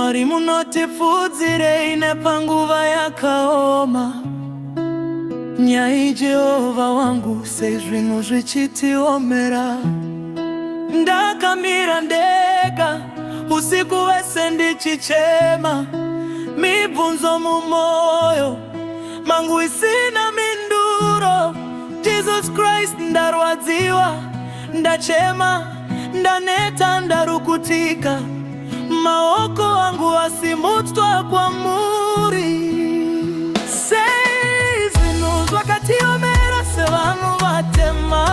mwari munotipfudzire ine panguva yakaoma. Nyai Jehova wangu sezvinhu zvichitiomera. Ndakamira ndega usiku wese ndichichema, mibvunzo mumwoyo mangu isina minduro. Jesus Christ ndarwadziwa, ndachema, ndaneta, ndarukutika, maoko angu asimutswa kwamuri. Sei zvinhu zvakatiomera sevanhu vatema.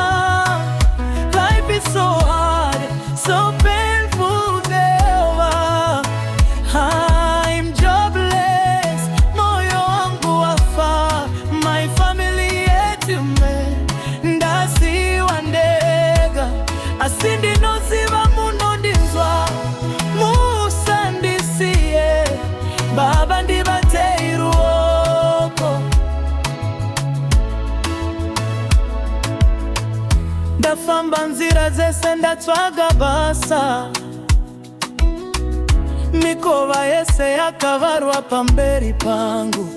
Life is so hard, so painful, Jehovah. I'm jobless, moyo wangu wafa, my family yetume, ndasiwa ndega, asindinoziva munondinzwa, musandisiye, Baba ndibatei ruoko. Ndafamba nzira zese ndatsvaga basa, mikova yese yakavarwa pamberi pangu.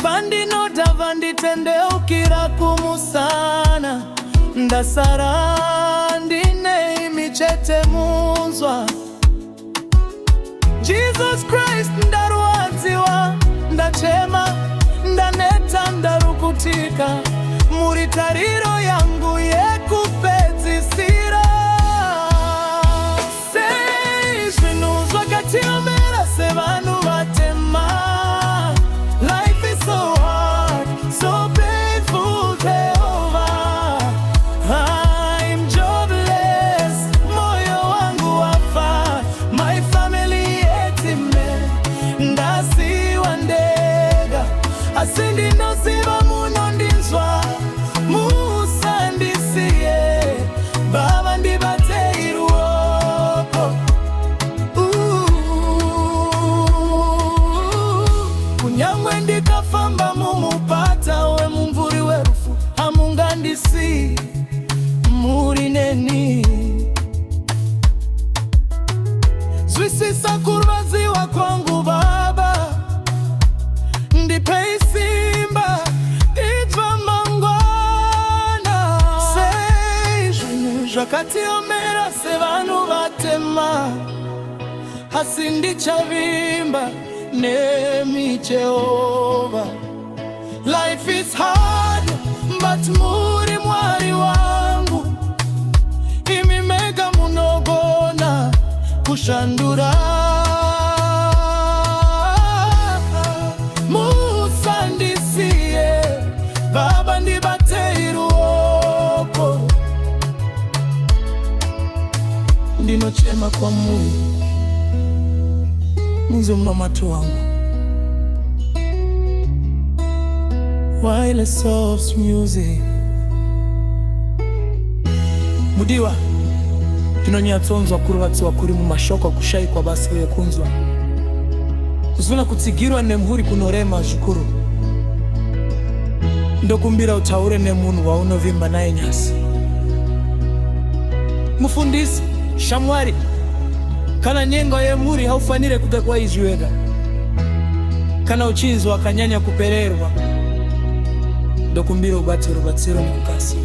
Vandinoda vanditendeukira kumusana, ndasara ndine imi chete munzwa. Jesus Christ ndarwadziwa, ndachema, ndaneta, ndarukutika, muri tariro yangu yekupedzisira. Sei zvinhu zvakatiomera sevanhu vatema. Life is so hard, so painful, Jehovah. I'm jobless, moyo wangu wafa, my family yetime, ndasiwa ndega, asindinoziva munondinzwa, musandisiye, Baba ndibatei ruoko. Kunyangwe ndikafamba mumupata wemumvuri werufu, hamungandisi muri neni. Zwisisa kurwadziwa kwangu Baba, ndipei simba idzva mangwana. Sei zvinhu zvakatiomera sevanhu vatema, asi ndichavimba nemi Jehova. Life is hard, but muri mwari wangu, imi mega munogona kushandura. Musandisiye, Baba ndibatei ruoko. Ndinochema kwamuri, munze mumamato wangu. Wireless soft music. Mudiwa tinonyatsonzwa kurwadziwa kuri mumashoko kushayikwa basa yekunzwa, kuzuna kutsigirwa nemhuri kunorema zvikuru. Ndokumbira utaure nemunhu waunovimba naye nyasi. Mufundisi, shamwari, kana nyengo yemhuri haufanire kutekwa izvi wega. Kana uchinzwa akanyanya kupererwa, ndokumbira ubate rubatsiro mukasi.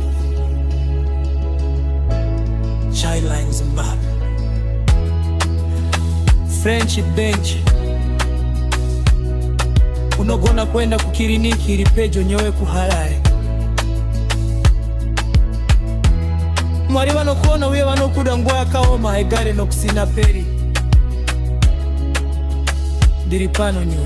Childline Zimbabwe, Friendship Bench. Unogona kwenda kukiriniki iri pedyo nyowe kuharare. Mwari vanokuona uye vanokuda nguva yakaoma haigare nokusina peri. Ndiri pano nyuwe.